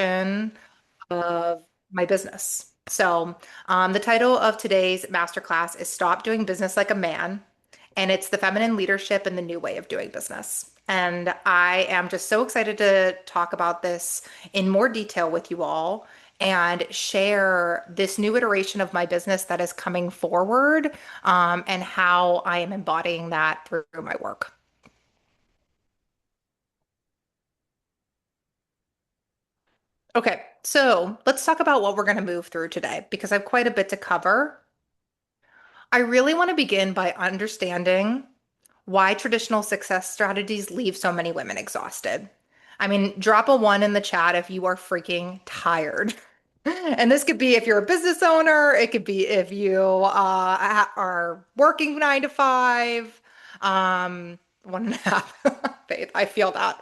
Of my business. The title of today's masterclass is Stop Doing Business Like a Man, and it's the feminine leadership and the new way of doing business. And I am just so excited to talk about this in more detail with you all and share this new iteration of my business that is coming forward, and how I am embodying that through my work. Okay, so let's talk about what we're going to move through today because I have quite a bit to cover. I really want to begin by understanding why traditional success strategies leave so many women exhausted. I mean, drop a one in the chat if you are freaking tired. And this could be if you're a business owner, it could be if you are working 9 to 5, one and a half. Faith, I feel that.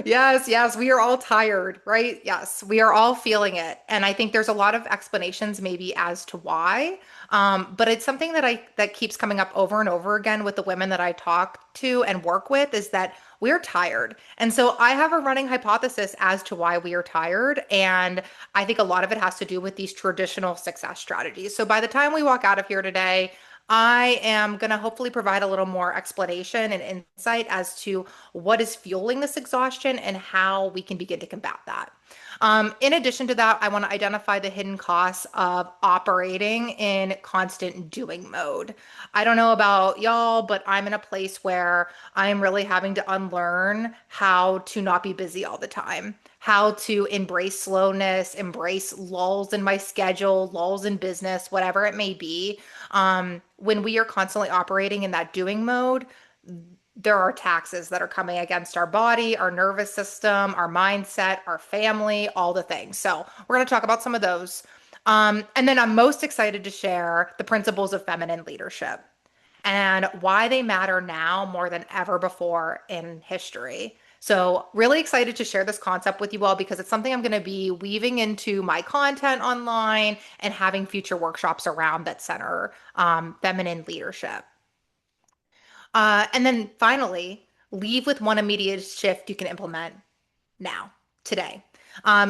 Yes, yes, we are all tired, right? Yes, we are all feeling it. And I think there's a lot of explanations maybe as to why. But it's something that keeps coming up over and over again with the women that I talk to and work with is that we're tired. And so I have a running hypothesis as to why we are tired. And I think a lot of it has to do with these traditional success strategies. So by the time we walk out of here today, I am going to hopefully provide a little more explanation and insight as to what is fueling this exhaustion and how we can begin to combat that. In addition to that, I want to identify the hidden costs of operating in constant doing mode. I don't know about y'all, but I'm in a place where I'm really having to unlearn how to not be busy all the time, how to embrace slowness, embrace lulls in my schedule, lulls in business, whatever it may be. When we are constantly operating in that doing mode, there are taxes that are coming against our body, our nervous system, our mindset, our family, all the things. So we're going to talk about some of those. And then I'm most excited to share the principles of feminine leadership and why they matter now more than ever before in history. So, really excited to share this concept with you all because it's something I'm going to be weaving into my content online and having future workshops around that center feminine leadership. And then finally, leave with one immediate shift you can implement now, today.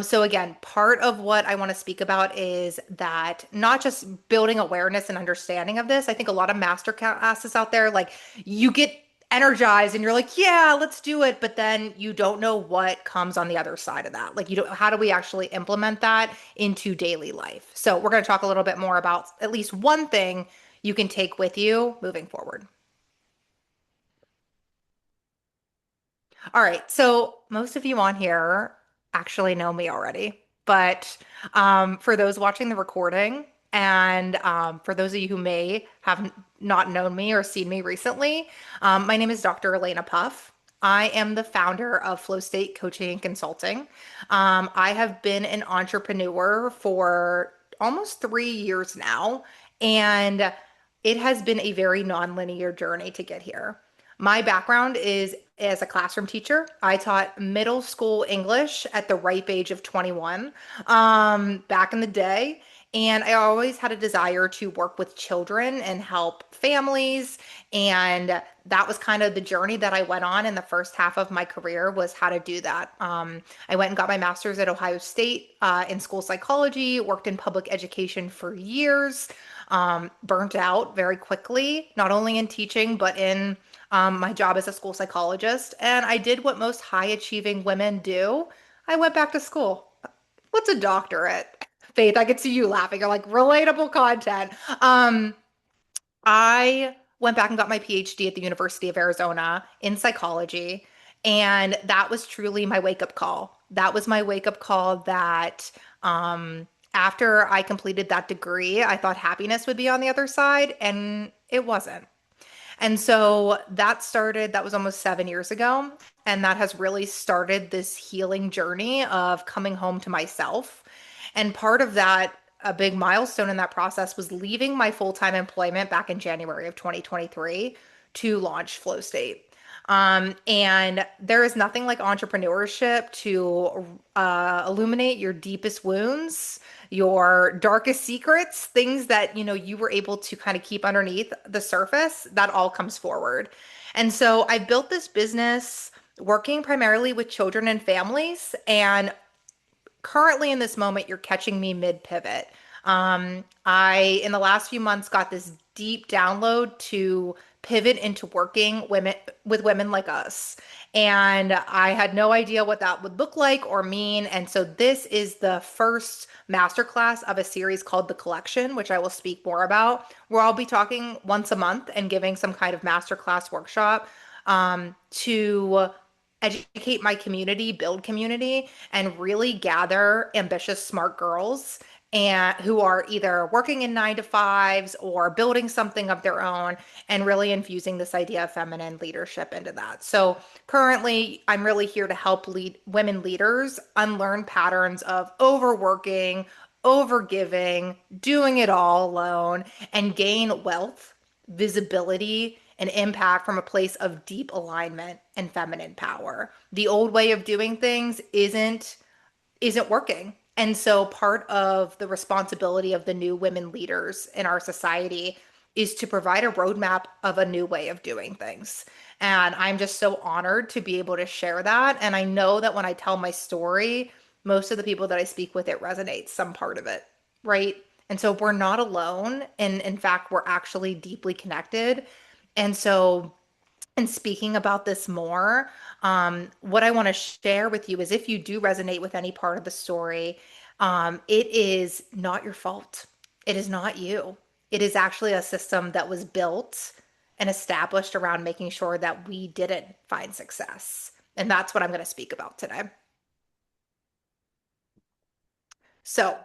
So again, part of what I want to speak about is that not just building awareness and understanding of this. I think a lot of master classes out there, like you get energized and you're like, yeah, let's do it. But then you don't know what comes on the other side of that. Like you don't, how do we actually implement that into daily life? So we're going to talk a little bit more about at least one thing you can take with you moving forward. All right. So most of you on here actually know me already, but for those watching the recording and for those of you who may have not known me or seen me recently, my name is Dr. Elena Puff. I am the founder of Flow State Coaching and Consulting. I have been an entrepreneur for almost 3 years now, and it has been a very nonlinear journey to get here. My background is as a classroom teacher. I taught middle school English at the ripe age of 21, back in the day. And I always had a desire to work with children and help families. And that was kind of the journey that I went on in the first half of my career was how to do that. I went and got my master's at Ohio State in school psychology, worked in public education for years, burnt out very quickly, not only in teaching, but in my job as a school psychologist. And I did what most high achieving women do. I went back to school. What's a doctorate? Faith, I could see you laughing. You're like relatable content. I went back and got my PhD at the University of Arizona in psychology. And that was truly my wake up call. That was my wake up call that after I completed that degree, I thought happiness would be on the other side, and it wasn't. And so that started, that was almost 7 years ago. And that has really started this healing journey of coming home to myself. And part of that, a big milestone in that process was leaving my full-time employment back in January of 2023 to launch Flow State. And there is nothing like entrepreneurship to illuminate your deepest wounds, your darkest secrets, things that you were able to kind of keep underneath the surface. That all comes forward. And so I built this business working primarily with children and families, and currently in this moment, you're catching me mid pivot. In the last few months, got this deep download to pivot into working with women like us. And I had no idea what that would look like or mean. And so this is the first masterclass of a series called The Collection, which I will speak more about, where I'll be talking once a month and giving some kind of masterclass workshop to educate my community, build community, and really gather ambitious, smart girls and who are either working in 9 to 5s or building something of their own and really infusing this idea of feminine leadership into that. So currently, I'm really here to help lead women leaders unlearn patterns of overworking, overgiving, doing it all alone, and gain wealth, visibility, and impact from a place of deep alignment and feminine power. The old way of doing things isn't working. And so part of the responsibility of the new women leaders in our society is to provide a roadmap of a new way of doing things. And I'm just so honored to be able to share that. And I know that when I tell my story, most of the people that I speak with, it resonates some part of it, right? And so we're not alone. And in fact, we're actually deeply connected. And so and speaking about this more, what I want to share with you is if you do resonate with any part of the story, it is not your fault. It is not you. It is actually a system that was built and established around making sure that we didn't find success. And that's what I'm going to speak about today. So,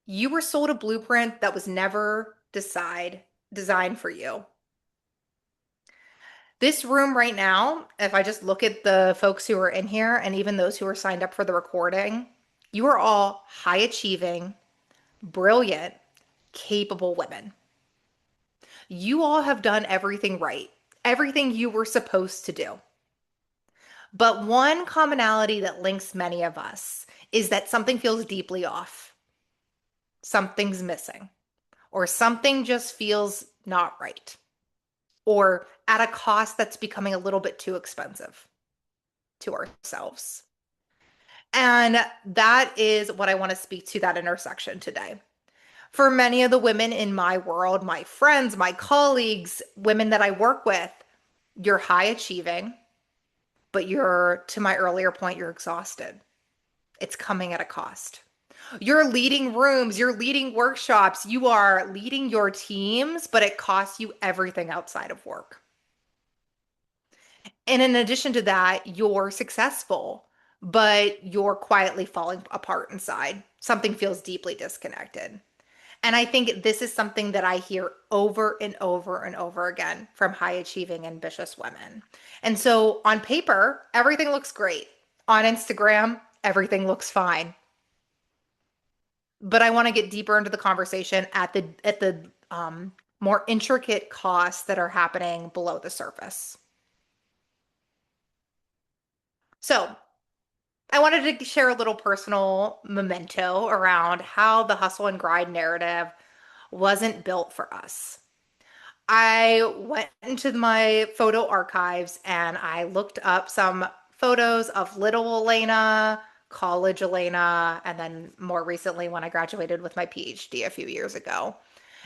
you were sold a blueprint that was never designed for you. This room right now, if I just look at the folks who are in here and even those who are signed up for the recording, you are all high achieving, brilliant, capable women. You all have done everything right, everything you were supposed to do. But one commonality that links many of us is that something feels deeply off. Something's missing, or something just feels not right, or at a cost that's becoming a little bit too expensive to ourselves. And that is what I want to speak to that intersection today. For many of the women in my world, my friends, my colleagues, women that I work with, you're high achieving, but to my earlier point, you're exhausted. It's coming at a cost. You're leading rooms, you're leading workshops, you are leading your teams, but it costs you everything outside of work. And in addition to that, you're successful, but you're quietly falling apart inside. Something feels deeply disconnected. And I think this is something that I hear over and over and over again from high achieving, ambitious women. And so on paper, everything looks great. On Instagram, everything looks fine. But I want to get deeper into the conversation at the more intricate costs that are happening below the surface. So I wanted to share a little personal memento around how the hustle and grind narrative wasn't built for us. I went into my photo archives and I looked up some photos of little Elena, college Elena, and then more recently when I graduated with my PhD a few years ago.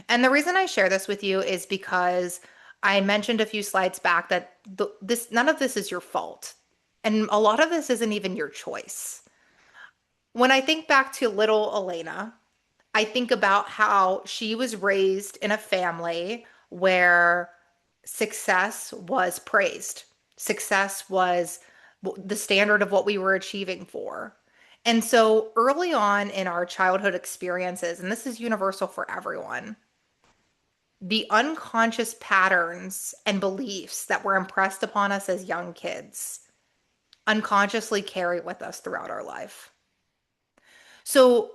And the reason I share this with you is because I mentioned a few slides back that this none of this is your fault. And a lot of this isn't even your choice. When I think back to little Elena, I think about how she was raised in a family where success was praised. Success was the standard of what we were achieving for. And so early on in our childhood experiences, and this is universal for everyone, the unconscious patterns and beliefs that were impressed upon us as young kids unconsciously carry with us throughout our life. So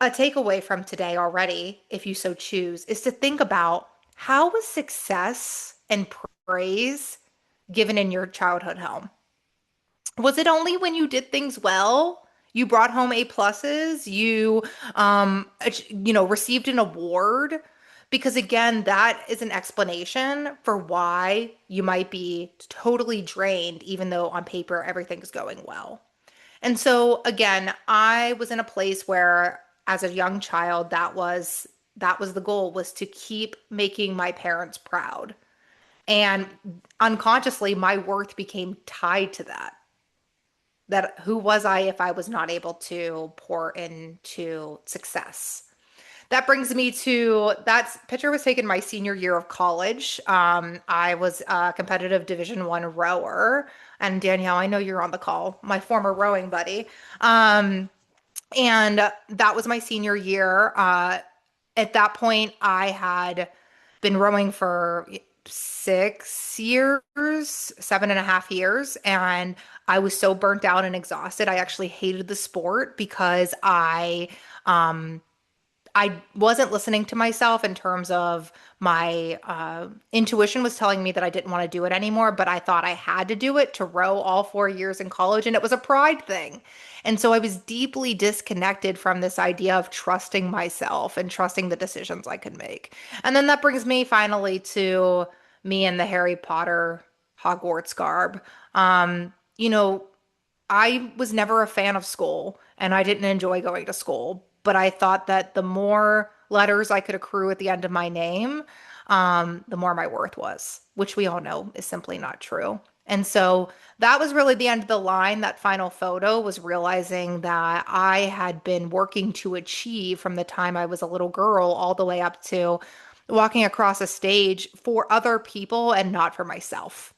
a takeaway from today already, if you so choose, is to think about how was success and praise given in your childhood home? Was it only when you did things well? You brought home A pluses, received an award? Because again, that is an explanation for why you might be totally drained, even though on paper everything's going well. And so again, I was in a place where as a young child, that was the goal, was to keep making my parents proud. And unconsciously, my worth became tied to that. That who was I if I was not able to pour into success? That brings me to that picture was taken my senior year of college. I was a competitive Division 1 rower, and Danielle, I know you're on the call, my former rowing buddy. Um, and that was my senior year. At that point, I had been rowing for 6 years, 7.5 years, and I was so burnt out and exhausted. I actually hated the sport because um, I wasn't listening to myself in terms of my intuition was telling me that I didn't want to do it anymore, but I thought I had to do it to row all 4 years in college, and it was a pride thing. And so I was deeply disconnected from this idea of trusting myself and trusting the decisions I could make. And then that brings me finally to me in the Harry Potter Hogwarts garb. You know, I was never a fan of school and I didn't enjoy going to school, but I thought that the more letters I could accrue at the end of my name, the more my worth was, which we all know is simply not true. And so that was really the end of the line. That final photo was realizing that I had been working to achieve from the time I was a little girl all the way up to walking across a stage for other people and not for myself.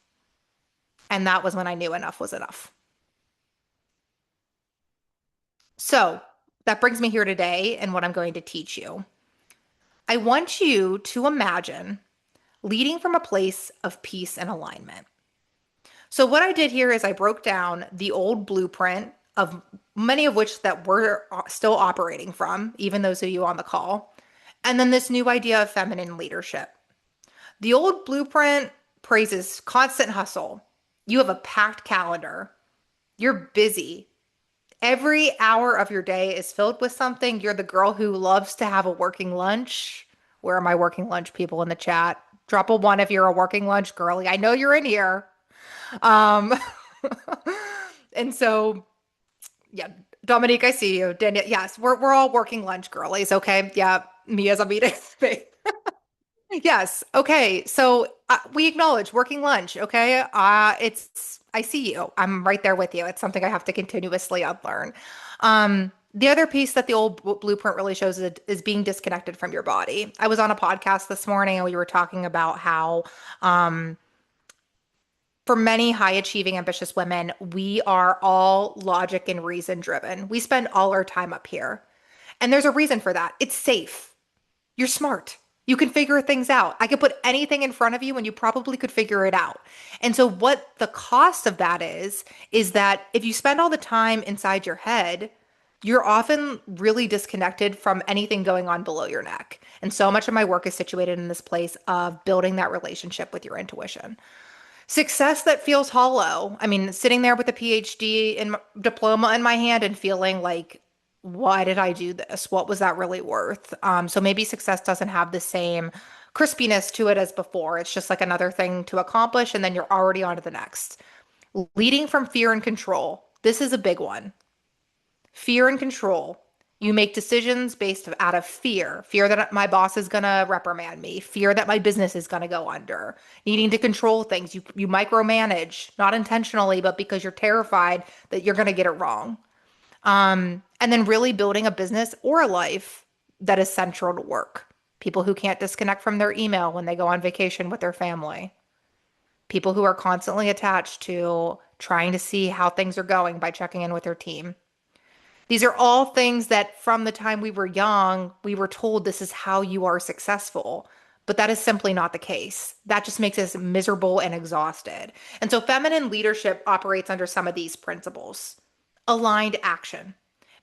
And that was when I knew enough was enough. So that brings me here today and what I'm going to teach you. I want you to imagine leading from a place of peace and alignment. So what I did here is I broke down the old blueprint of many of which that we're still operating from, even those of you on the call, and then this new idea of feminine leadership. The old blueprint praises constant hustle. You have a packed calendar. You're busy. Every hour of your day is filled with something. You're the girl who loves to have a working lunch. Where are my working lunch people in the chat? Drop a one if you're a working lunch girly. I know you're in here. Um, and so, yeah, Dominique, I see you. Daniel, yes, we're all working lunch girlies. Okay, yeah, me as a meeting space. Yes. Okay. So we acknowledge working lunch. Okay. I see you. I'm right there with you. It's something I have to continuously unlearn. The other piece that the old blueprint really shows is being disconnected from your body. I was on a podcast this morning and we were talking about how, for many high achieving, ambitious women, we are all logic and reason driven. We spend all our time up here. And there's a reason for that. It's safe. You're smart. You can figure things out. I could put anything in front of you and you probably could figure it out. And so, what the cost of that is that if you spend all the time inside your head, you're often really disconnected from anything going on below your neck. And so much of my work is situated in this place of building that relationship with your intuition. Success that feels hollow. I mean, sitting there with a PhD and diploma in my hand and feeling like, why did I do this? What was that really worth? So maybe success doesn't have the same crispiness to it as before. It's just like another thing to accomplish, and then you're already on to the next. Leading from fear and control. This is a big one. Fear and control. You make decisions based out of fear that my boss is going to reprimand me, fear that my business is going to go under, needing to control things. You micromanage, not intentionally, but because you're terrified that you're going to get it wrong. And then really building a business or a life that is central to work. People who can't disconnect from their email when they go on vacation with their family. People who are constantly attached to trying to see how things are going by checking in with their team. These are all things that from the time we were young, we were told this is how you are successful. But that is simply not the case. That just makes us miserable and exhausted. And so feminine leadership operates under some of these principles. Aligned action,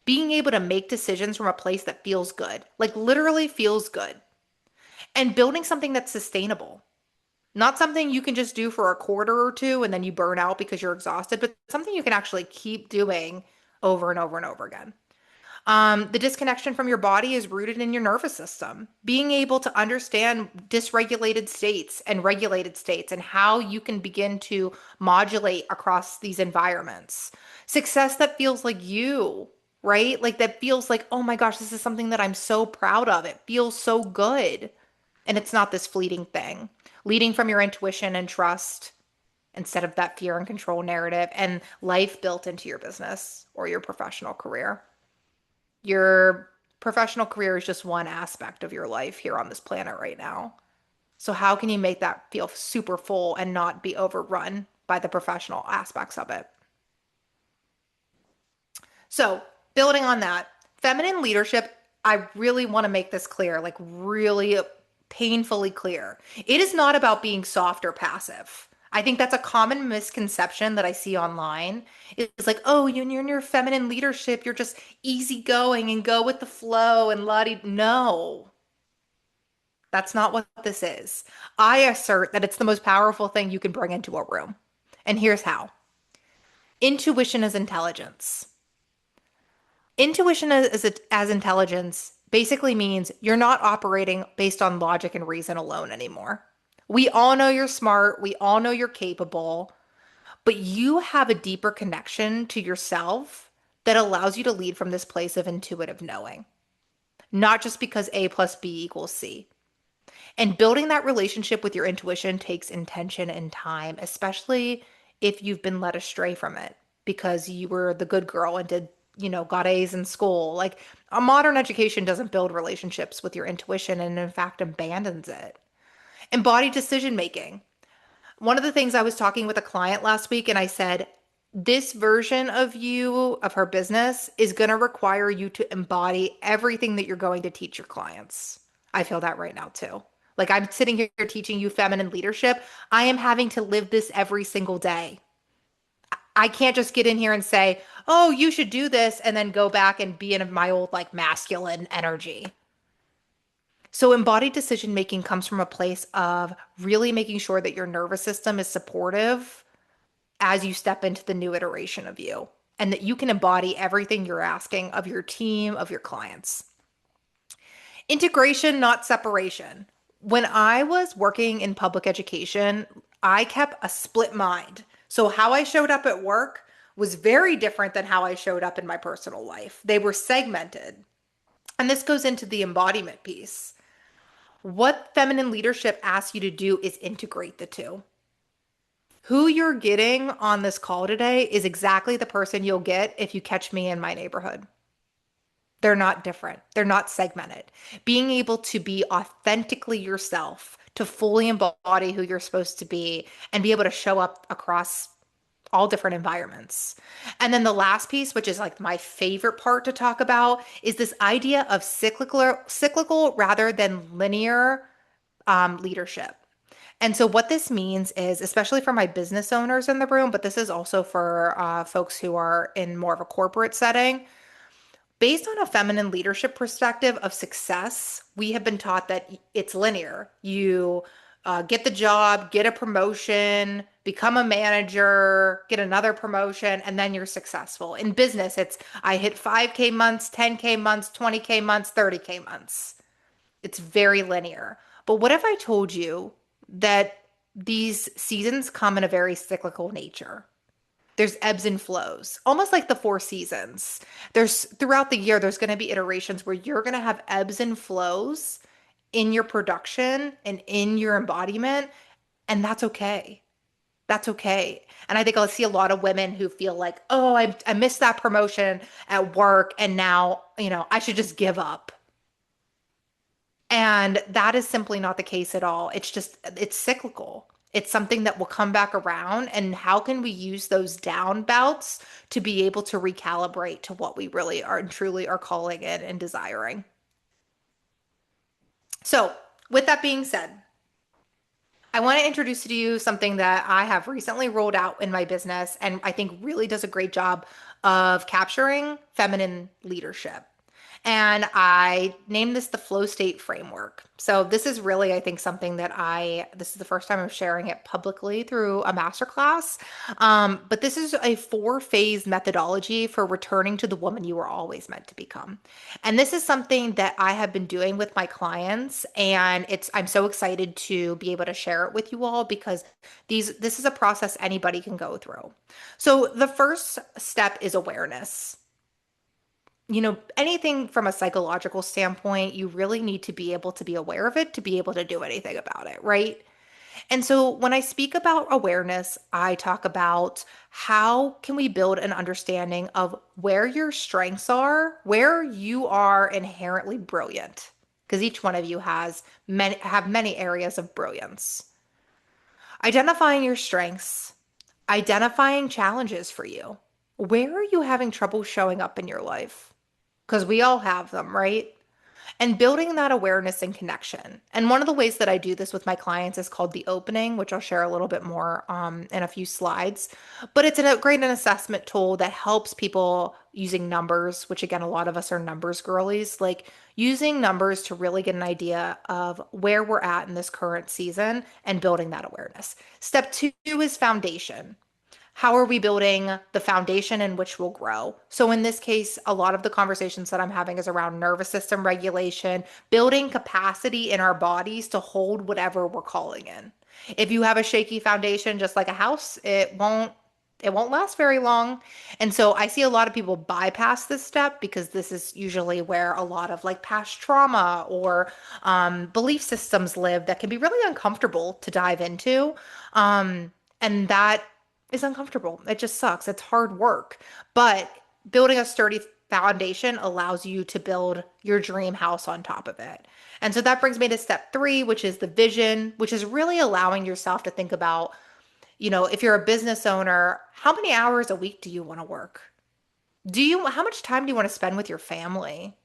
being able to make decisions from a place that feels good, like literally feels good, and building something that's sustainable. Not something you can just do for a quarter or two and then you burn out because you're exhausted, but something you can actually keep doing over and over and over again. The disconnection from your body is rooted in your nervous system. Being able to understand dysregulated states and regulated states and how you can begin to modulate across these environments. Success that feels like you, right? Like that feels like, oh my gosh, this is something that I'm so proud of. It feels so good. And it's not this fleeting thing. Leading from your intuition and trust instead of that fear and control narrative and life built into your business or your professional career. Your professional career is just one aspect of your life here on this planet right now. So, how can you make that feel super full and not be overrun by the professional aspects of it? So, building on that, feminine leadership, I really want to make this clear, like really painfully clear. It is not about being soft or passive. I think that's a common misconception that I see online. It's like, oh, you're in your feminine leadership, you're just easygoing and go with the flow and la di. No, that's not what this is. I assert that it's the most powerful thing you can bring into a room. And here's how. Intuition is intelligence. Intuition as intelligence basically means you're not operating based on logic and reason alone anymore. We all know you're smart, we all know you're capable, but you have a deeper connection to yourself that allows you to lead from this place of intuitive knowing, not just because A plus B equals C. And building that relationship with your intuition takes intention and time, especially if you've been led astray from it because you were the good girl and got A's in school. Like a modern education doesn't build relationships with your intuition and in fact abandons it. Embodied decision making. One of the things I was talking with a client last week and I said, this version of you, of her business, is going to require you to embody everything that you're going to teach your clients. I feel that right now too. Like I'm sitting here teaching you feminine leadership. I am having to live this every single day. I can't just get in here and say, oh, you should do this, and then go back and be in my old like masculine energy. So, embodied decision making comes from a place of really making sure that your nervous system is supportive as you step into the new iteration of you and that you can embody everything you're asking of your team, of your clients. Integration, not separation. When I was working in public education, I kept a split mind. So, how I showed up at work was very different than how I showed up in my personal life. They were segmented. And this goes into the embodiment piece. What feminine leadership asks you to do is integrate the two. Who you're getting on this call today is exactly the person you'll get if you catch me in my neighborhood. They're not different. They're not segmented. Being able to be authentically yourself, to fully embody who you're supposed to be, and be able to show up across all different environments. And then the last piece, which is like my favorite part to talk about, is this idea of cyclical rather than linear leadership. And so, what this means is, especially for my business owners in the room, but this is also for folks who are in more of a corporate setting, based on a feminine leadership perspective of success, we have been taught that it's linear. You get the job, get a promotion, become a manager, get another promotion, and then you're successful. In business, it's I hit 5K months, 10K months, 20K months, 30K months. It's very linear. But what if I told you that these seasons come in a very cyclical nature? There's ebbs and flows, almost like the four seasons. There's throughout the year, there's going to be iterations where you're going to have ebbs and flows in your production and in your embodiment, and that's okay. That's okay. And I think I'll see a lot of women who feel like, oh, I missed that promotion at work, and now, I should just give up. And that is simply not the case at all. It's cyclical. It's something that will come back around. And how can we use those down bouts to be able to recalibrate to what we really are and truly are calling it and desiring? So, with that being said, I want to introduce to you something that I have recently rolled out in my business and I think really does a great job of capturing feminine leadership. And I named this the flow state framework. So this is really, I think, something that this is the first time I'm sharing it publicly through a masterclass. But this is a four-phase methodology for returning to the woman you were always meant to become. And this is something that I have been doing with my clients, and I'm so excited to be able to share it with you all because this is a process anybody can go through. So the first step is awareness. Anything from a psychological standpoint, you really need to be able to be aware of it to be able to do anything about it, right? And so when I speak about awareness, I talk about how can we build an understanding of where your strengths are, where you are inherently brilliant, because each one of you have many areas of brilliance. Identifying your strengths, identifying challenges for you. Where are you having trouble showing up in your life? Because we all have them, right? And building that awareness and connection. And one of the ways that I do this with my clients is called the opening, which I'll share a little bit more in a few slides. But it's a great an assessment tool that helps people using numbers, which again, a lot of us are numbers girlies, like using numbers to really get an idea of where we're at in this current season and building that awareness. Step two is foundation. How are we building the foundation in which we'll grow? So, in this case, a lot of the conversations that I'm having is around nervous system regulation, building capacity in our bodies to hold whatever we're calling in. If you have a shaky foundation, just like a house, it won't last very long. And so I see a lot of people bypass this step because this is usually where a lot of like past trauma or belief systems live that can be really uncomfortable to dive into. And that is uncomfortable. It just sucks. It's hard work. But building a sturdy foundation allows you to build your dream house on top of it. And so that brings me to step three, which is the vision, which is really allowing yourself to think about, if you're a business owner, how many hours a week do you want to work? How much time do you want to spend with your family?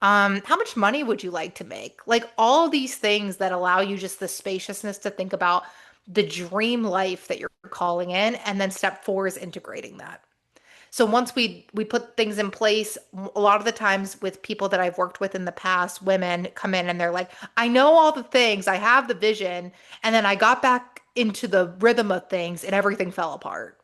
How much money would you like to make? Like all these things that allow you just the spaciousness to think about the dream life that you're calling in. And then step four is integrating that. So once we put things in place, a lot of the times with people that I've worked with in the past, women come in and they're like, I know all the things, I have the vision, and then I got back into the rhythm of things and everything fell apart.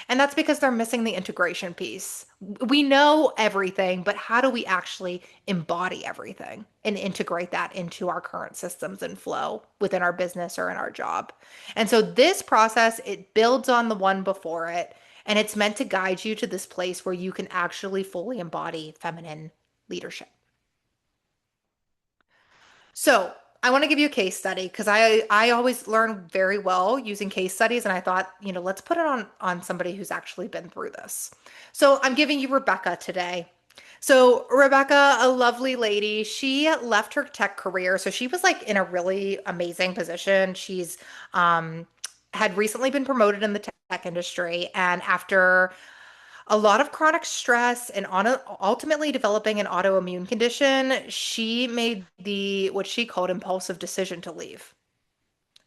And that's because they're missing the integration piece. We know everything, but how do we actually embody everything and integrate that into our current systems and flow within our business or in our job? And so this process, it builds on the one before it, and it's meant to guide you to this place where you can actually fully embody feminine leadership. So I want to give you a case study because I always learn very well using case studies, and I thought, let's put it on somebody who's actually been through this. So I'm giving you Rebecca today. So Rebecca, a lovely lady, she left her tech career. So she was like in a really amazing position. She's had recently been promoted in the tech industry, and after a lot of chronic stress and ultimately developing an autoimmune condition, she made the what she called impulsive decision to leave,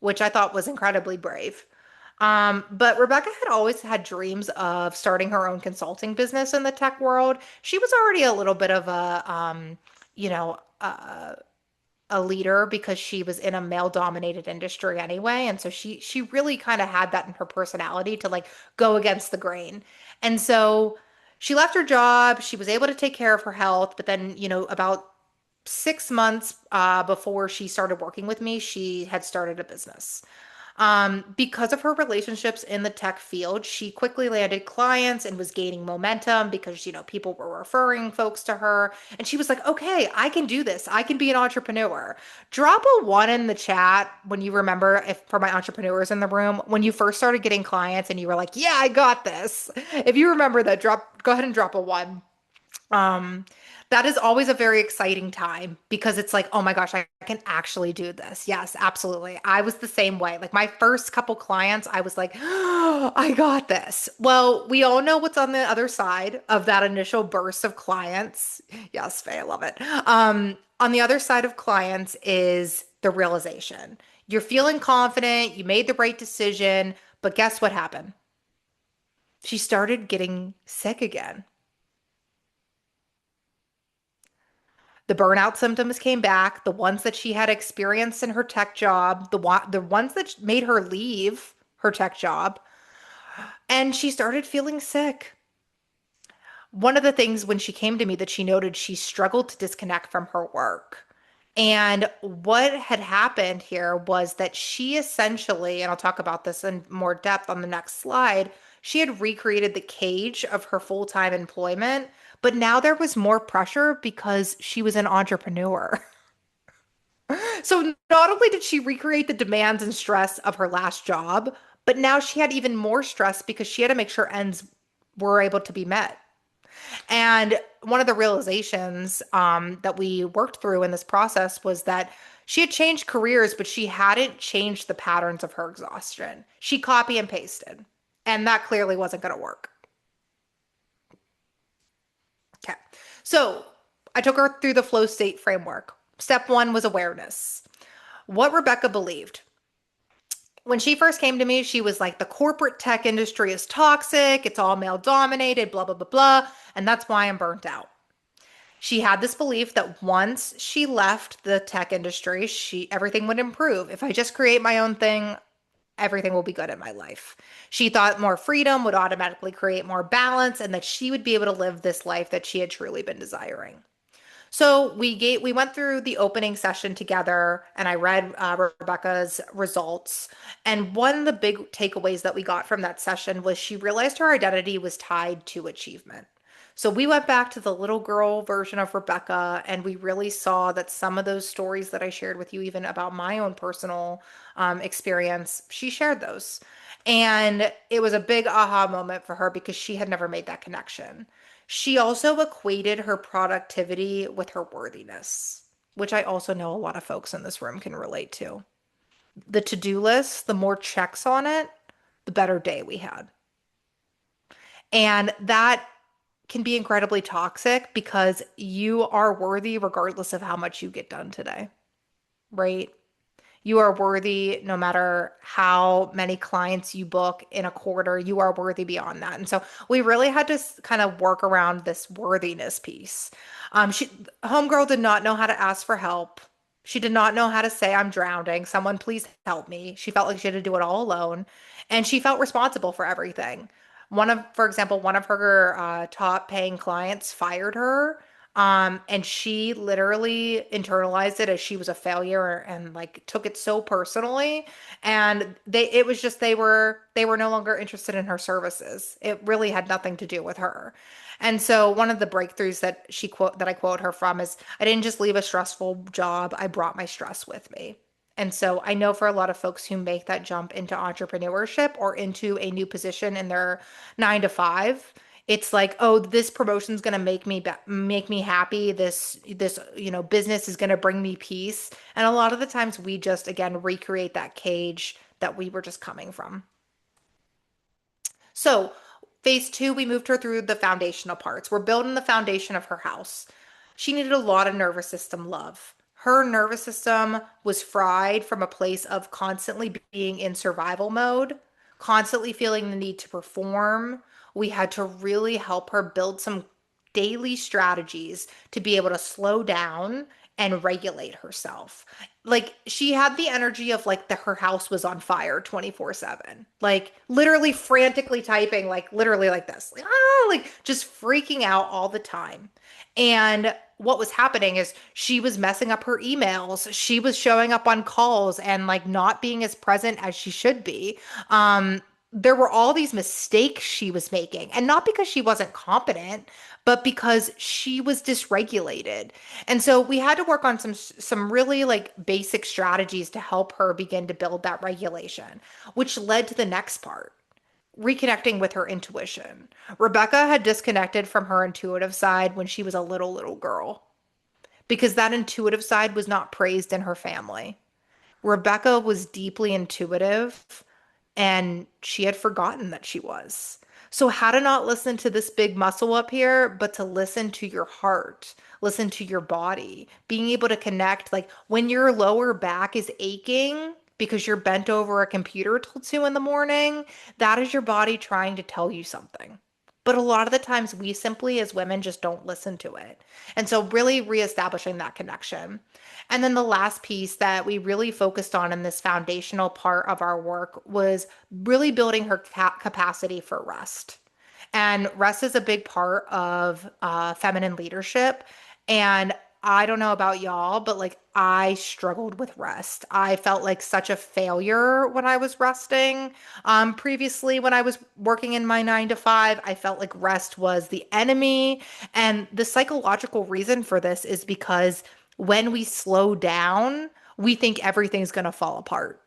which I thought was incredibly brave. But Rebecca had always had dreams of starting her own consulting business in the tech world. She was already a little bit of you know, a leader because she was in a male dominated industry anyway, and so she really kind of had that in her personality to like go against the grain. And so she left her job, she was able to take care of her health, but then about 6 months before she started working with me, she had started a business. Because of her relationships in the tech field, she quickly landed clients and was gaining momentum because, people were referring folks to her. And she was like, okay, I can do this. I can be an entrepreneur. Drop a one in the chat when you remember, if for my entrepreneurs in the room, when you first started getting clients and you were like, yeah, I got this. If you remember that, go ahead and drop a one. Um, that is always a very exciting time because it's like, oh my gosh, I can actually do this. Yes, absolutely. I was the same way. Like my first couple clients, I was like, oh, I got this. Well, we all know what's on the other side of that initial burst of clients. Yes, Faye, I love it. On the other side of clients is the realization. You're feeling confident, you made the right decision, but guess what happened? She started getting sick again. The burnout symptoms came back, the ones that she had experienced in her tech job, the ones that made her leave her tech job, and she started feeling sick. One of the things when she came to me that she noted she struggled to disconnect from her work. And what had happened here was that she essentially, and I'll talk about this in more depth on the next slide, she had recreated the cage of her full-time employment, but now there was more pressure because she was an entrepreneur. So not only did she recreate the demands and stress of her last job, but now she had even more stress because she had to make sure ends were able to be met. And one of the realizations that we worked through in this process was that she had changed careers, but she hadn't changed the patterns of her exhaustion. She copy and pasted, and that clearly wasn't going to work. Okay. So I took her through the flow state framework. Step one was awareness. What Rebecca believed. When she first came to me, she was like, the corporate tech industry is toxic. It's all male dominated, blah, blah, blah, blah. And that's why I'm burnt out. She had this belief that once she left the tech industry, she everything would improve. If I just create my own thing, everything will be good in my life. She thought more freedom would automatically create more balance and that she would be able to live this life that she had truly been desiring. So we went through the opening session together, and I read Rebecca's results. And one of the big takeaways that we got from that session was she realized her identity was tied to achievement. So we went back to the little girl version of Rebecca, and we really saw that some of those stories that I shared with you, even about my own personal experience, she shared those. And it was a big aha moment for her because she had never made that connection. She also equated her productivity with her worthiness, which I also know a lot of folks in this room can relate to. The to-do list, the more checks on it, the better day we had. And that can be incredibly toxic because you are worthy regardless of how much you get done today, right? You are worthy no matter how many clients you book in a quarter. You are worthy beyond that. And so we really had to kind of work around this worthiness piece. She Homegirl did not know how to ask for help. She did not know how to say, I'm drowning. Someone please help me. She felt like she had to do it all alone. And she felt responsible for everything. For example, one of her top paying clients fired her. And she literally internalized it as she was a failure and like took it so personally. And it was just they were no longer interested in her services. It really had nothing to do with her. And so one of the breakthroughs that I quote her from is, I didn't just leave a stressful job, I brought my stress with me. And so I know for a lot of folks who make that jump into entrepreneurship or into a new position in their 9 to 5, it's like, oh, this promotion's going to make me happy. This business is going to bring me peace. And a lot of the times we just again recreate that cage that we were just coming from. So, phase two, we moved her through the foundational parts. We're building the foundation of her house. She needed a lot of nervous system love. Her nervous system was fried from a place of constantly being in survival mode, constantly feeling the need to perform. We had to really help her build some daily strategies to be able to slow down and regulate herself. Like she had the energy of like her house was on fire 24/7. Like literally frantically typing like literally like this. Like like just freaking out all the time. And what was happening is she was messing up her emails. She was showing up on calls and like not being as present as she should be. There were all these mistakes she was making, and not because she wasn't competent, but because she was dysregulated. And so we had to work on some really like basic strategies to help her begin to build that regulation, which led to the next part, reconnecting with her intuition. Rebecca had disconnected from her intuitive side when she was a little girl because that intuitive side was not praised in her family. Rebecca was deeply intuitive and she had forgotten that she was. So, how to not listen to this big muscle up here, but to listen to your heart, listen to your body, being able to connect. Like when your lower back is aching because you're bent over a computer till 2 in the morning, that is your body trying to tell you something. But a lot of the times we simply as women just don't listen to it. And so really reestablishing that connection. And then the last piece that we really focused on in this foundational part of our work was really building her capacity for rest. And rest is a big part of feminine leadership. And I don't know about y'all, but like I struggled with rest. I felt like such a failure when I was resting. Previously, when I was working in my 9 to 5, I felt like rest was the enemy. And the psychological reason for this is because when we slow down, we think everything's going to fall apart.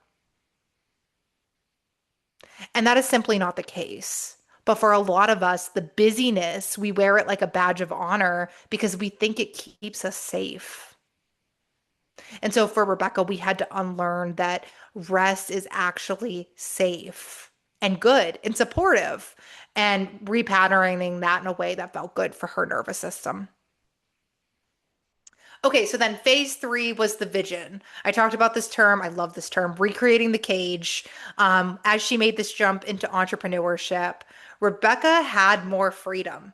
And that is simply not the case. But for a lot of us, the busyness, we wear it like a badge of honor because we think it keeps us safe. And so for Rebecca, we had to unlearn that rest is actually safe and good and supportive and repatterning that in a way that felt good for her nervous system. Okay, so then phase three was the vision. I talked about this term. I love this term, recreating the cage. As she made this jump into entrepreneurship, Rebecca had more freedom.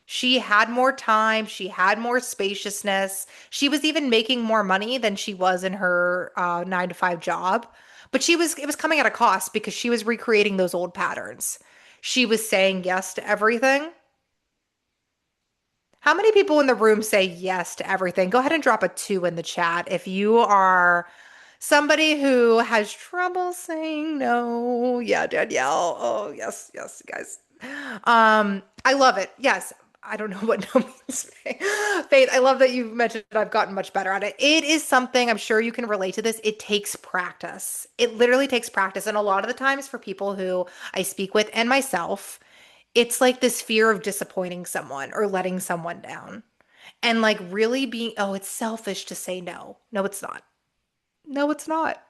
She had more time. She had more spaciousness. She was even making more money than she was in her 9 to 5 job. But it was coming at a cost because she was recreating those old patterns. She was saying yes to everything. How many people in the room say yes to everything? Go ahead and drop a two in the chat if you are somebody who has trouble saying no. Yeah, Danielle. Oh, yes, yes, guys. I love it. Yes. I don't know what no means. Faith, I love that you mentioned I've gotten much better at it. It is something I'm sure you can relate to this. It takes practice. It literally takes practice. And a lot of the times for people who I speak with and myself, it's like this fear of disappointing someone or letting someone down. And like really being, oh, it's selfish to say no. No, it's not. No, it's not.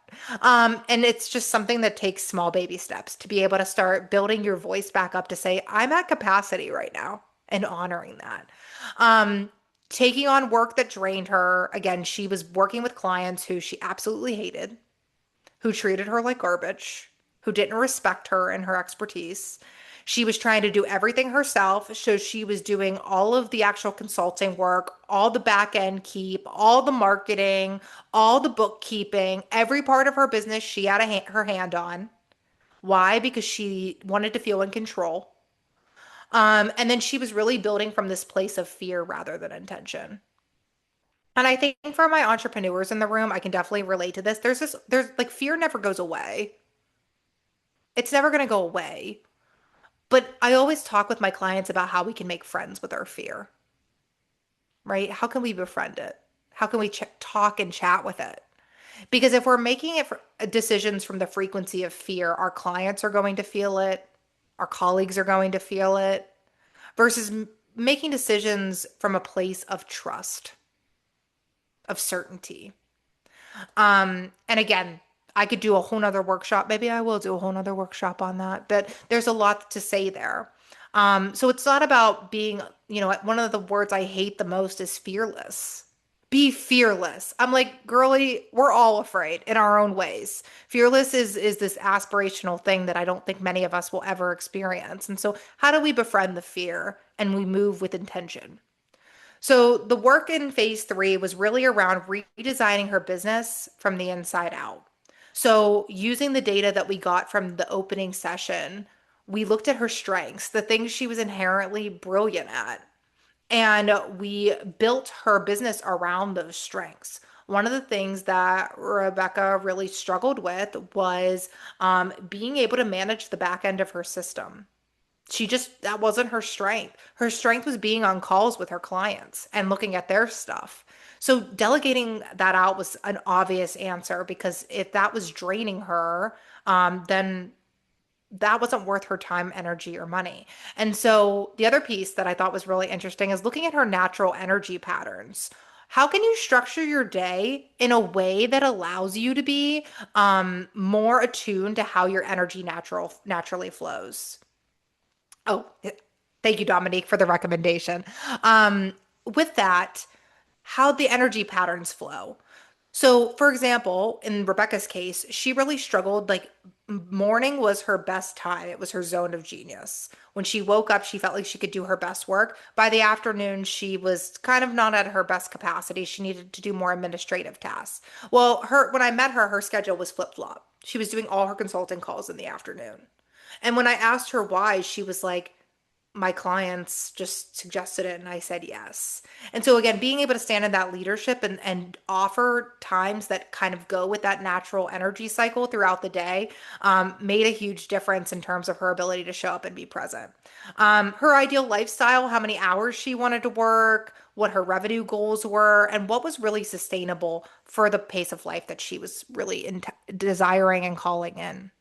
And it's just something that takes small baby steps to be able to start building your voice back up to say, I'm at capacity right now and honoring that. Um, Taking on work that drained her. Again, she was working with clients who she absolutely hated, who treated her like garbage, who didn't respect her and her expertise. She was trying to do everything herself. So she was doing all of the actual consulting work, all the back end keep, all the marketing, all the bookkeeping, every part of her business she had her hand on. Why? Because she wanted to feel in control. And then she was really building from this place of fear rather than intention. And I think for my entrepreneurs in the room, I can definitely relate to this. There's like fear never goes away. It's never going to go away. But I always talk with my clients about how we can make friends with our fear, right? How can we befriend it? How can we talk and chat with it? Because if we're making it decisions from the frequency of fear, our clients are going to feel it, our colleagues are going to feel it, versus making decisions from a place of trust, of certainty. And again, I could do a whole nother workshop. Maybe I will do a whole nother workshop on that, but there's a lot to say there. So it's not about being, one of the words I hate the most is fearless. Be fearless. I'm like, girly, we're all afraid in our own ways. Fearless is this aspirational thing that I don't think many of us will ever experience. And so how do we befriend the fear and we move with intention? So the work in phase three was really around redesigning her business from the inside out. So using the data that we got from the opening session, we looked at her strengths, the things she was inherently brilliant at, and we built her business around those strengths. One of the things that Rebecca really struggled with was being able to manage the back end of her system. That wasn't her strength. Her strength was being on calls with her clients and looking at their stuff. So delegating that out was an obvious answer because if that was draining her, then that wasn't worth her time, energy, or money. And so the other piece that I thought was really interesting is looking at her natural energy patterns. How can you structure your day in a way that allows you to be more attuned to how your energy naturally flows? Oh, thank you, Dominique, for the recommendation. With that, how the energy patterns flow. So, for example, in Rebecca's case, she really struggled like morning was her best time. It was her zone of genius. When she woke up, she felt like she could do her best work. By the afternoon, she was kind of not at her best capacity. She needed to do more administrative tasks. Well, when I met her, her schedule was flip-flop. She was doing all her consulting calls in the afternoon. And when I asked her why, she was like, my clients just suggested it and I said yes. And so again, being able to stand in that leadership and offer times that kind of go with that natural energy cycle throughout the day made a huge difference in terms of her ability to show up and be present. Her ideal lifestyle, how many hours she wanted to work, what her revenue goals were, and what was really sustainable for the pace of life that she was really desiring and calling in.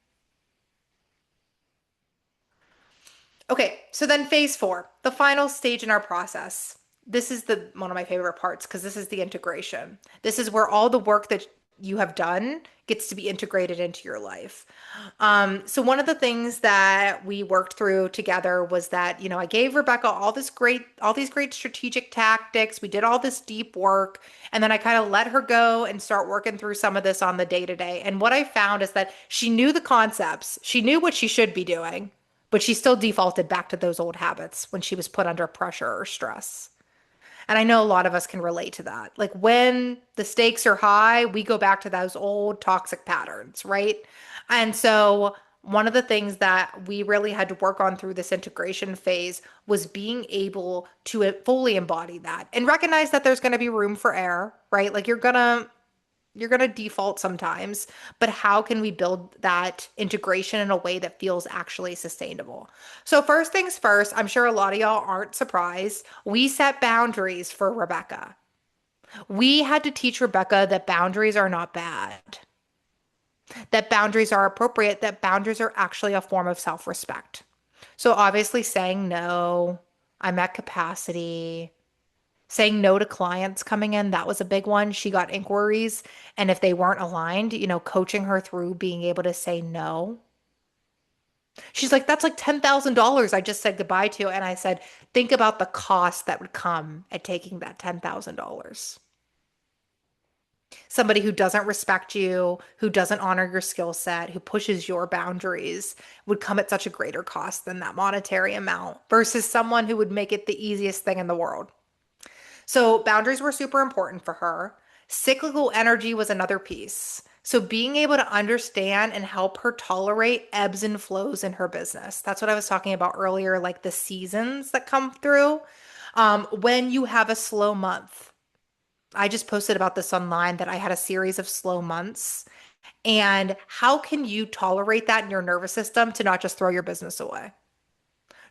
Okay, so then phase four, the final stage in our process. This is the one of my favorite parts because this is the integration. This is where all the work that you have done gets to be integrated into your life. So one of the things that we worked through together was that, I gave Rebecca all these great strategic tactics. We did all this deep work, and then I kind of let her go and start working through some of this on the day to day. And what I found is that she knew the concepts. She knew what she should be doing, but she still defaulted back to those old habits when she was put under pressure or stress. And I know a lot of us can relate to that. Like when the stakes are high, we go back to those old toxic patterns, right? And so one of the things that we really had to work on through this integration phase was being able to fully embody that and recognize that there's going to be room for error, right? Like you're going to default sometimes, but how can we build that integration in a way that feels actually sustainable? So, first things first, I'm sure a lot of y'all aren't surprised. We set boundaries for Rebecca. We had to teach Rebecca that boundaries are not bad, that boundaries are appropriate, that boundaries are actually a form of self respect. So, obviously, saying no, I'm at capacity. Saying no to clients coming in, that was a big one. She got inquiries, and if they weren't aligned, coaching her through being able to say no. She's like, that's like $10,000 I just said goodbye to. And I said, think about the cost that would come at taking that $10,000. Somebody who doesn't respect you, who doesn't honor your skill set, who pushes your boundaries would come at such a greater cost than that monetary amount versus someone who would make it the easiest thing in the world. So boundaries were super important for her. Cyclical energy was another piece. So being able to understand and help her tolerate ebbs and flows in her business. That's what I was talking about earlier, like the seasons that come through. When you have a slow month, I just posted about this online that I had a series of slow months. And how can you tolerate that in your nervous system to not just throw your business away?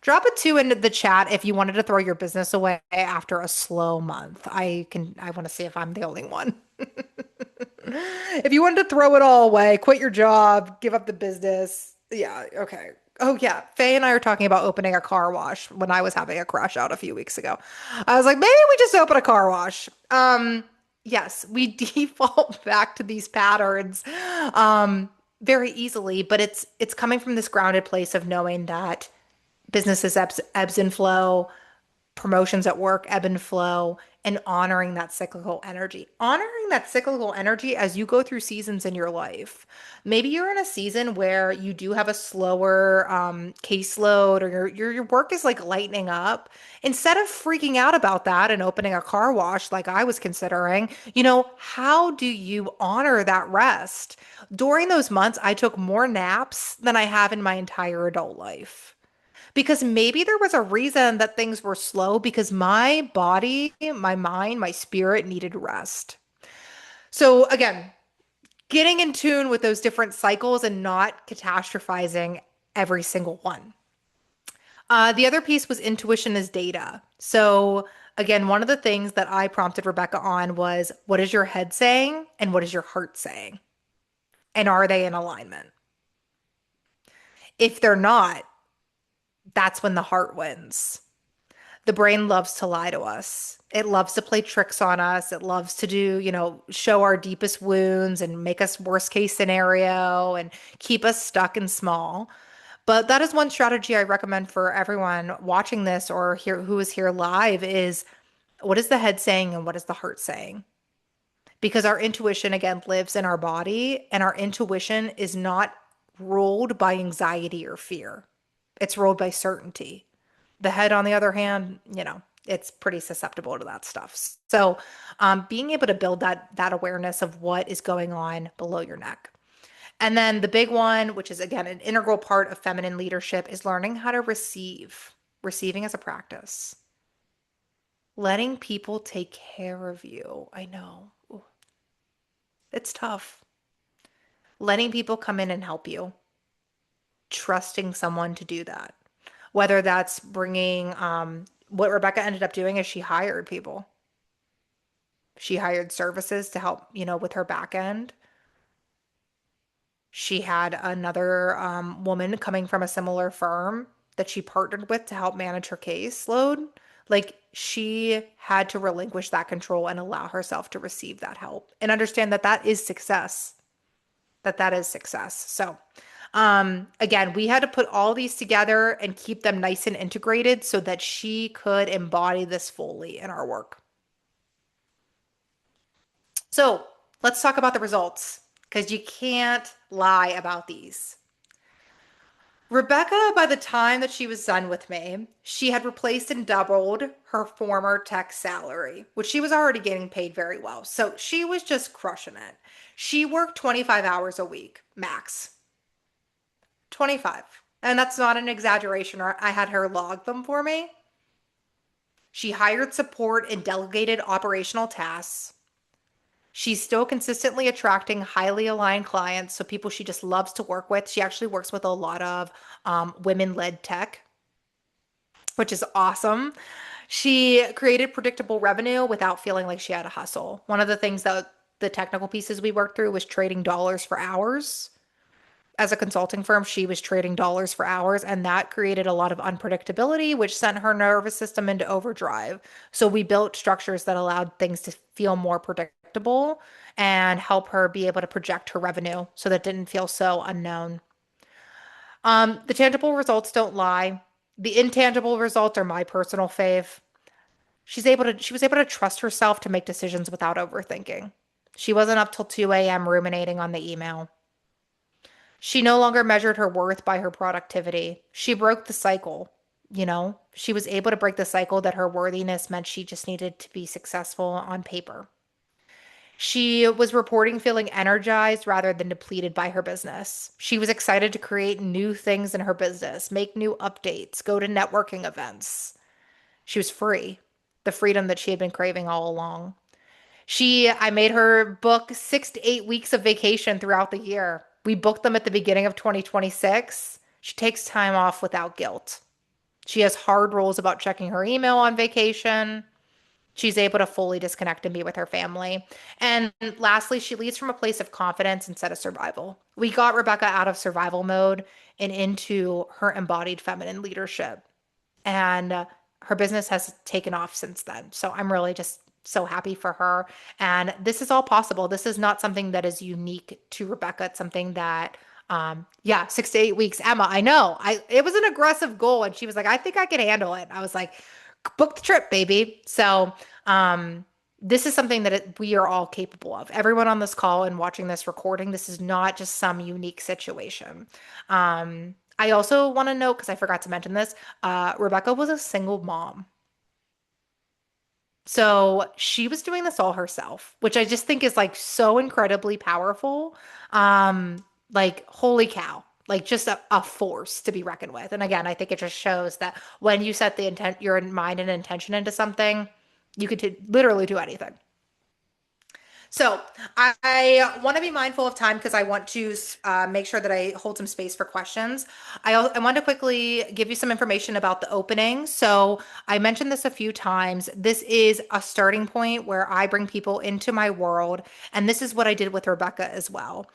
Drop a two into the chat if you wanted to throw your business away after a slow month. I want to see if I'm the only one. If you wanted to throw it all away, quit your job, give up the business. Yeah, okay. Oh yeah, Faye and I are talking about opening a car wash when I was having a crash out a few weeks ago. I was like, maybe we just open a car wash. Yes, we default back to these patterns very easily, but it's coming from this grounded place of knowing that businesses ebbs and flow, promotions at work ebb and flow, and honoring that cyclical energy. Honoring that cyclical energy as you go through seasons in your life. Maybe you're in a season where you do have a slower caseload or your work is like lightening up. Instead of freaking out about that and opening a car wash like I was considering, how do you honor that rest? During those months, I took more naps than I have in my entire adult life because maybe there was a reason that things were slow because my body, my mind, my spirit needed rest. So again, getting in tune with those different cycles and not catastrophizing every single one. The other piece was intuition as data. So again, one of the things that I prompted Rebecca on was what is your head saying and what is your heart saying? And are they in alignment? If they're not, that's when the heart wins. The brain loves to lie to us. It loves to play tricks on us. It loves to do, show our deepest wounds and make us worst case scenario and keep us stuck and small. But that is one strategy I recommend for everyone watching this or here who is here live is what is the head saying and what is the heart saying? Because our intuition again lives in our body and our intuition is not ruled by anxiety or fear. It's ruled by certainty. The head, on the other hand, it's pretty susceptible to that stuff. So, being able to build that awareness of what is going on below your neck. And then the big one, which is again an integral part of feminine leadership, is learning how to receive. Receiving as a practice. Letting people take care of you. I know. Ooh, it's tough. Letting people come in and help you. Trusting someone to do that. Whether that's bringing, what Rebecca ended up doing is she hired people. She hired services to help, with her back end. She had another woman coming from a similar firm that she partnered with to help manage her caseload. Like she had to relinquish that control and allow herself to receive that help and understand that that is success. That is success. So, again, we had to put all these together and keep them nice and integrated so that she could embody this fully in our work. So let's talk about the results because you can't lie about these. Rebecca, by the time that she was done with me, she had replaced and doubled her former tech salary, which she was already getting paid very well. So she was just crushing it. She worked 25 hours a week, max. 25. And that's not an exaggeration. I had her log them for me. She hired support and delegated operational tasks. She's still consistently attracting highly aligned clients, so people she just loves to work with. She actually works with a lot of women-led tech, which is awesome. She created predictable revenue without feeling like she had to hustle. One of the things that the technical pieces we worked through was trading dollars for hours. As a consulting firm, she was trading dollars for hours, and that created a lot of unpredictability, which sent her nervous system into overdrive. So we built structures that allowed things to feel more predictable and help her be able to project her revenue so that didn't feel so unknown. The tangible results don't lie. The intangible results are my personal fave. She was able to trust herself to make decisions without overthinking. She wasn't up till 2 a.m. ruminating on the email. She no longer measured her worth by her productivity. She broke the cycle. She was able to break the cycle that her worthiness meant she just needed to be successful on paper. She was reporting feeling energized rather than depleted by her business. She was excited to create new things in her business, make new updates, go to networking events. She was free, the freedom that she had been craving all along. I made her book 6 to 8 weeks of vacation throughout the year. We booked them at the beginning of 2026. She takes time off without guilt. She has hard rules about checking her email on vacation. She's able to fully disconnect and be with her family. And lastly, she leads from a place of confidence instead of survival. We got Rebecca out of survival mode and into her embodied feminine leadership. And her business has taken off since then. So I'm really just so happy for her. And this is all possible. This is not something that is unique to Rebecca. It's something that, yeah, 6 to 8 weeks. Emma, I know. It was an aggressive goal. And she was like, I think I can handle it. I was like, book the trip, baby. So, this is something that we are all capable of. Everyone on this call and watching this recording, this is not just some unique situation. I also want to note, because I forgot to mention this, Rebecca was a single mom. So she was doing this all herself, which I just think is like so incredibly powerful. Like, holy cow, like just a force to be reckoned with. And again, I think it just shows that when you set the intent, your mind and intention into something, you could literally do anything. So I want to be mindful of time because I want to make sure that I hold some space for questions. I want to quickly give you some information about the opening. So I mentioned this a few times. This is a starting point where I bring people into my world, and this is what I did with Rebecca as well.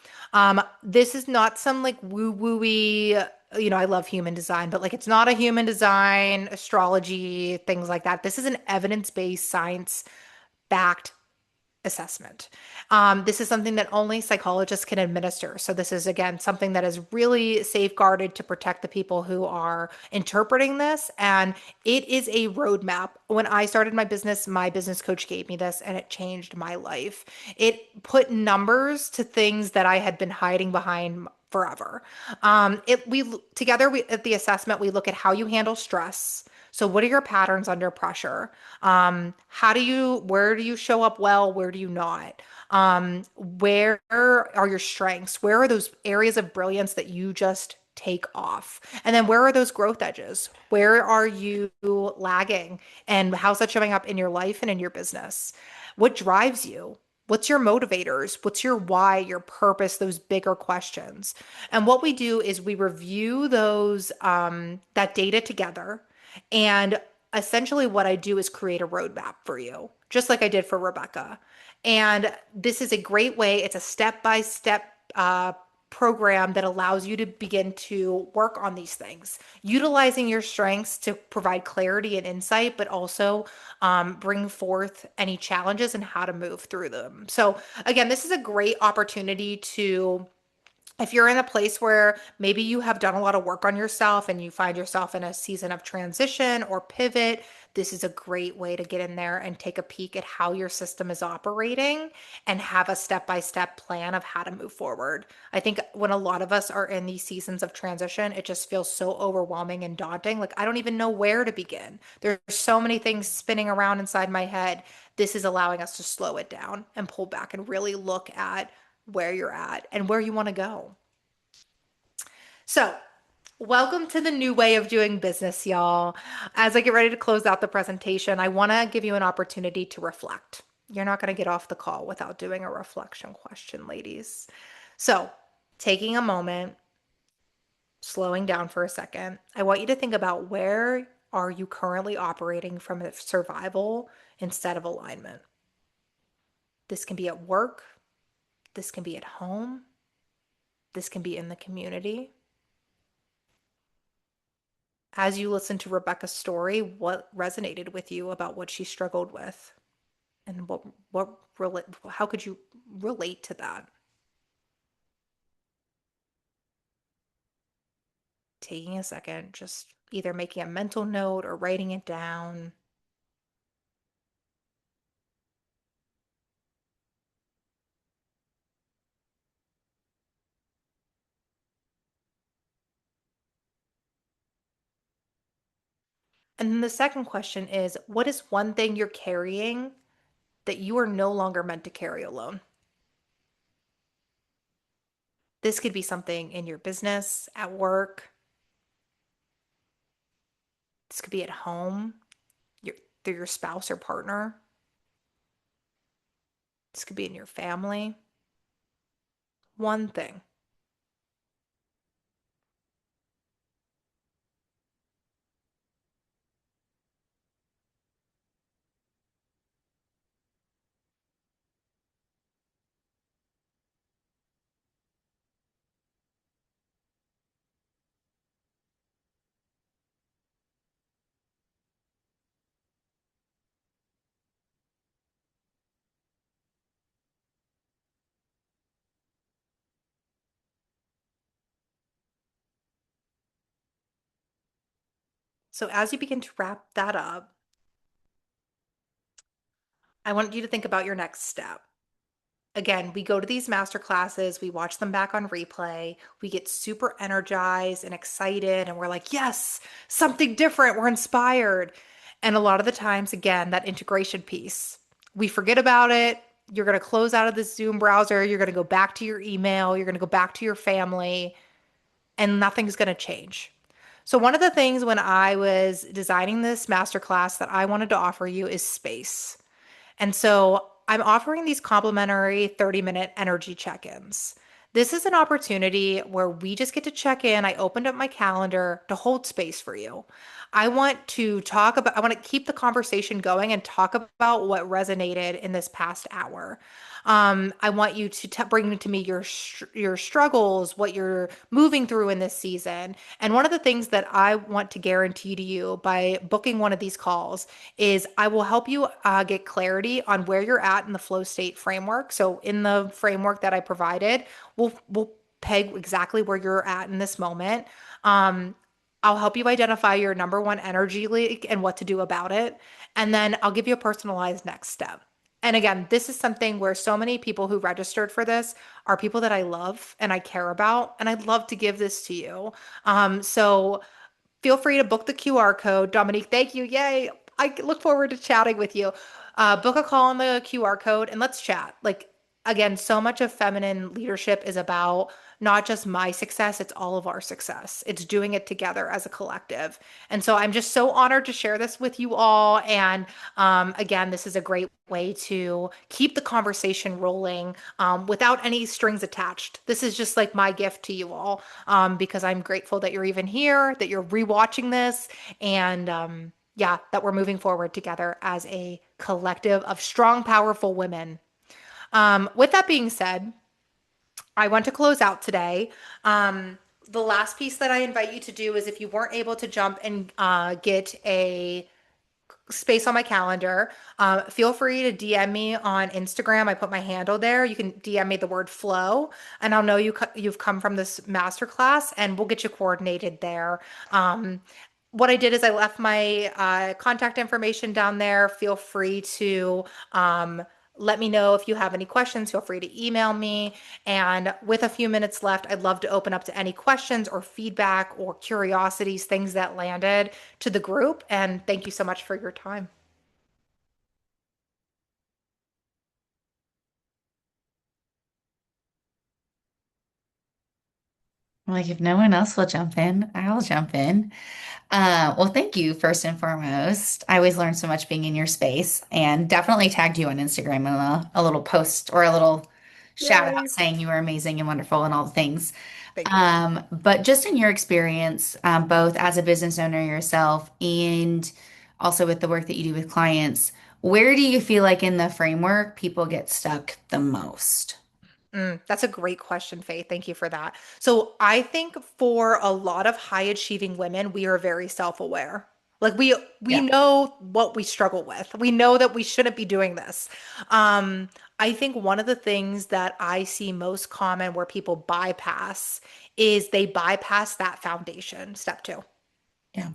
This is not some like woo wooey. I love human design, but like it's not a human design, astrology, things like that. This is an evidence-based, science-backed assessment. This is something that only psychologists can administer. So this is again something that is really safeguarded to protect the people who are interpreting this. And it is a roadmap. When I started my business coach gave me this and it changed my life. It put numbers to things that I had been hiding behind forever. Together we at the assessment we look at how you handle stress. So what are your patterns under pressure? Where do you show up well? Where do you not? Where are your strengths? Where are those areas of brilliance that you just take off? And then where are those growth edges? Where are you lagging? And how's that showing up in your life and in your business? What drives you? What's your motivators? What's your why, your purpose, those bigger questions? And what we do is we review that data together. And essentially what I do is create a roadmap for you, just like I did for Rebecca. And this is a great way. It's a step-by-step program that allows you to begin to work on these things, utilizing your strengths to provide clarity and insight, but also bring forth any challenges and how to move through them. So, again, this is a great opportunity to if you're in a place where maybe you have done a lot of work on yourself and you find yourself in a season of transition or pivot, this is a great way to get in there and take a peek at how your system is operating and have a step-by-step plan of how to move forward. I think when a lot of us are in these seasons of transition, it just feels so overwhelming and daunting. Like, I don't even know where to begin. There's so many things spinning around inside my head. This is allowing us to slow it down and pull back and really look at where you're at and where you want to go. So, welcome to the new way of doing business, y'all. As I get ready to close out the presentation, I want to give you an opportunity to reflect. You're not going to get off the call without doing a reflection question, ladies. So, taking a moment, slowing down for a second, I want you to think about where are you currently operating from survival instead of alignment. This can be at work, this can be at home, this can be in the community. As you listen to Rebecca's story, what resonated with you about what she struggled with? And how could you relate to that? Taking a second, just either making a mental note or writing it down. And then the second question is, what is one thing you're carrying that you are no longer meant to carry alone? This could be something in your business, at work. This could be at home, your, through your spouse or partner. This could be in your family. One thing. So as you begin to wrap that up, I want you to think about your next step. Again, we go to these master classes, we watch them back on replay, we get super energized and excited, and we're like, yes, something different, we're inspired. And a lot of the times, again, that integration piece, we forget about it. You're going to close out of the Zoom browser, you're going to go back to your email, you're going to go back to your family, and nothing's going to change. So, one of the things when I was designing this masterclass that I wanted to offer you is space. And so I'm offering these complimentary 30-minute energy check-ins. This is an opportunity where we just get to check in. I opened up my calendar to hold space for you. I want to keep the conversation going and talk about what resonated in this past hour. I want you to bring to me your struggles, what you're moving through in this season. And one of the things that I want to guarantee to you by booking one of these calls is I will help you get clarity on where you're at in the flow state framework. So in the framework that I provided, we'll peg exactly where you're at in this moment. I'll help you identify your number one energy leak and what to do about it. And then I'll give you a personalized next step. And again, this is something where so many people who registered for this are people that I love and I care about, and I'd love to give this to you. So feel free to book the QR code. Dominique, thank you. Yay. I look forward to chatting with you. Book a call on the QR code and let's chat. Like, again, so much of feminine leadership is about not just my success, it's all of our success. It's doing it together as a collective. And so I'm just so honored to share this with you all. And again, this is a great way to keep the conversation rolling without any strings attached. This is just like my gift to you all because I'm grateful that you're even here, that you're rewatching this, and yeah, that we're moving forward together as a collective of strong, powerful women. With that being said, I want to close out today. The last piece that I invite you to do is if you weren't able to jump and get a space on my calendar. Feel free to DM me on Instagram. I put my handle there. You can DM me the word flow, and I'll know you've come from this masterclass, and we'll get you coordinated there. What I did is I left my contact information down there. Feel free to let me know if you have any questions. Feel free to email me. And with a few minutes left, I'd love to open up to any questions or feedback or curiosities, things that landed to the group. And thank you so much for your time. Like if no one else will jump in, I'll jump in. Well, thank you first and foremost. I always learn so much being in your space and definitely tagged you on Instagram in a little post or a little shout out Yay. saying you were amazing and wonderful and all the things. Thank you. But just in your experience, both as a business owner yourself and also with the work that you do with clients, where do you feel like in the framework people get stuck the most? That's a great question, Faith. Thank you for that. So I think for a lot of high achieving women, we are very self-aware. Like we Yeah. know what we struggle with. We know that we shouldn't be doing this. Um, I think one of the things that I see most common where people bypass is they bypass that foundation, step two. Yeah.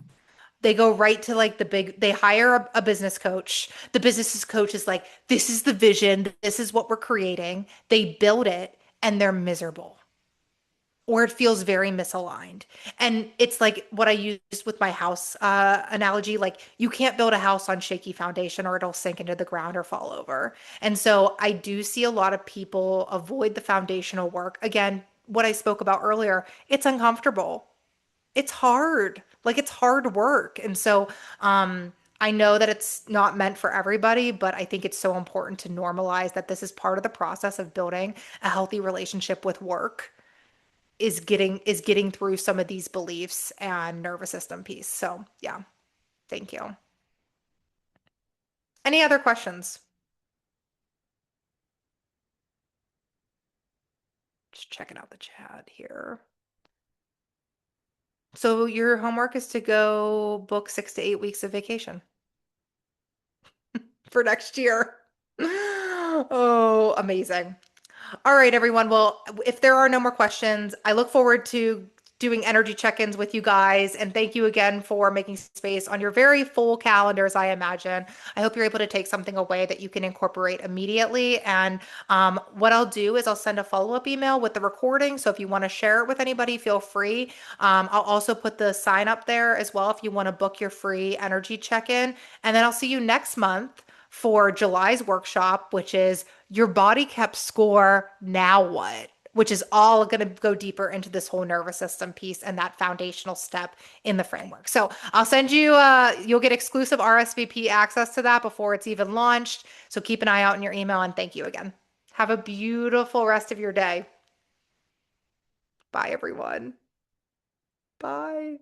They go right to like they hire a business coach. The business coach is like, this is the vision, this is what we're creating. They build it and they're miserable or it feels very misaligned. And it's like what I used with my house analogy like, you can't build a house on shaky foundation or it'll sink into the ground or fall over. And so I do see a lot of people avoid the foundational work. Again, what I spoke about earlier, it's uncomfortable, it's hard. Like it's hard work. And so I know that it's not meant for everybody, but I think it's so important to normalize that this is part of the process of building a healthy relationship with work is getting through some of these beliefs and nervous system piece. So, yeah, thank you. Any other questions? Just checking out the chat here. So your homework is to go book 6 to 8 weeks of vacation for next year. Oh, amazing. All right, everyone. Well, if there are no more questions, I look forward to doing energy check-ins with you guys. And thank you again for making space on your very full calendars, I imagine. I hope you're able to take something away that you can incorporate immediately. And what I'll do is I'll send a follow-up email with the recording. So if you want to share it with anybody, feel free. I'll also put the sign up there as well if you want to book your free energy check-in. And then I'll see you next month for July's workshop, which is your body kept score, now what? Which is all going to go deeper into this whole nervous system piece and that foundational step in the framework. So I'll send you, you'll get exclusive RSVP access to that before it's even launched. So keep an eye out in your email and thank you again. Have a beautiful rest of your day. Bye, everyone. Bye.